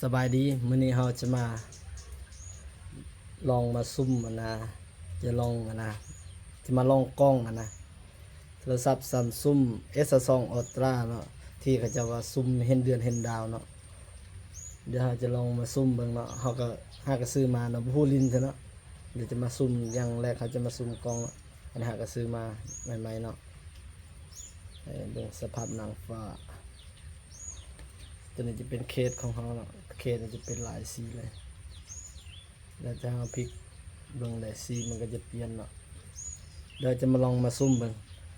สบายดีมื้อนี้เราจะมาลองมาซุ่มจะลองจะมาลองกล้องโทรศัพท์ Samsung S2 Ultra เนาะที่เขาจะว่าซุ่มเห็นเดือนเห็นดาวเนาะเดี๋ยวเราจะลองมาซุ่มเบิ่งเนาะเราก็ซื้อมาเนาะบ่ฮู้ลิ้นซะเนาะเดี๋ยวจะมาซุ่มอย่างแรกเขาจะมาซุ่มกล้องเนาะอันนี้เราก็ซื้อมาใหม่ๆเนาะให้เบิ่งสภาพหนังฟ้าตัวนี้จะเป็นเคสของเขาเนาะเคสมันจะเป็นหลายสีเลยแล้วจะเอาพลิกเบิ่งได้สีมันก็จะเปลี่ยนเนาะเดี๋ยวจะมาลองมาซุ่มเบิ่ง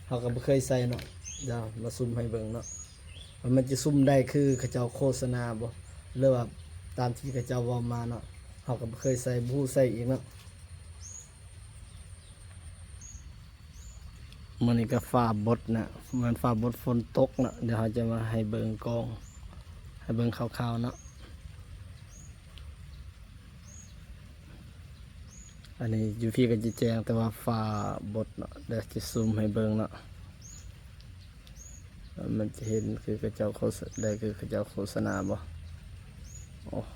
เขาก็บ่เคยใส่เนาะเดี๋ยวมาซุ่มให้เบิ่งเนาะว่ามันจะซุ่มได้คือเขาเจ้าโฆษณาบ่หรือว่าตามที่เขาเจ้าเว้ามาเนาะเขาก็บ่เคยใส่บ่ฮู้ใส่อีกเนาะมันนี่ก็ฟ้าบดนะมันฟ้าบดฝนตกเนาะเดี๋ยวเขาจะมาให้เบิ่งกล้องให้เบิ่งคร่าวๆเนาะอันนี้อยู่พี่ก็จะแจ้งแต่ว่าฟ้าบดเนาะเดี๋ยวจะซูมให้เบิ่งเนาะมันจะเห็นคือกระเจ้าโฆษณาได้คือกระเจ้าโฆษณาบ่โอ้โห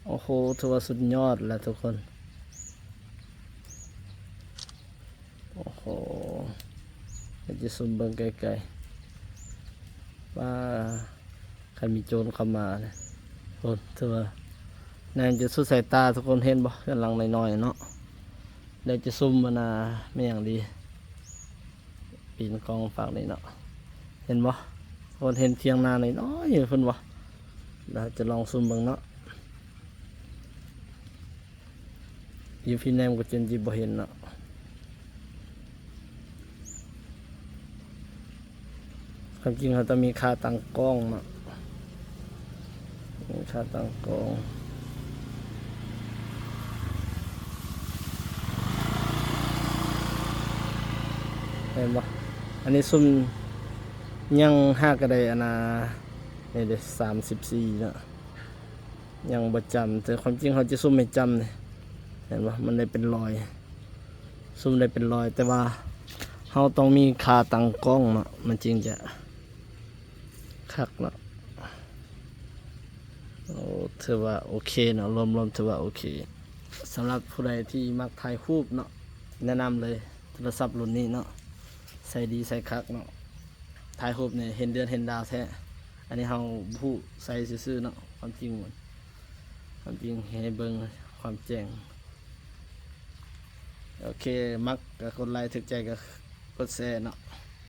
โอ้โหถือว่าสุดยอดแล้วทุกคนโอ้โหจะซูมเบิ่งไกลๆว่าใครมีโจรเข้ามาเนี่ยคนถือว่าแนนจะสุดสายตาทุกคนเห็นบ่กำลังน้อยๆเนาะเดี๋ยวจะซูมไม่อย่างดีปีนกล้องฝั่งนี้เนาะเห็นบ่คนเห็นเทียงนาน้อยๆเพิ่นบ่เราจะลองซูมเบิ่งเนาะอยู่พี่แนมก็จนจิบ่เห็นเนาะความจริงเขาต้องมีค่าตั้งกล้องเนาะมีค่าตั้งกล้องเห็นบ่อันนี้ซุ่มยังห้ากระไดนี่เด้34เนาะยังบ่จำแต่ความจริงเขาจะซุ่มไม่จำเนี่ยเห็นบ่มันได้เป็นรอยซุ่มได้เป็นรอยแต่ว่าเขาต้องมีค่าตั้งกล้องเนาะมันจริงจะคักเนาะโอ้ถือว่าโอเคเนาะรวมๆถือว่าโอเคสำหรับผู้ใดที่มักถ่ายรูปเนาะแนะนำเลยโทรศัพท์รุ่นนี้เนาะใส่ดีใส่คักเนาะถ่ายรูปเนี่ยเห็นเดือนเห็นดาวแท้อันนี้เราผู้ใส่ซื่อๆเนาะความจริงให้เบิ่งความแจ้งโอเคมักกับกดไลค์ถึกใจกับกดแชร์เนาะ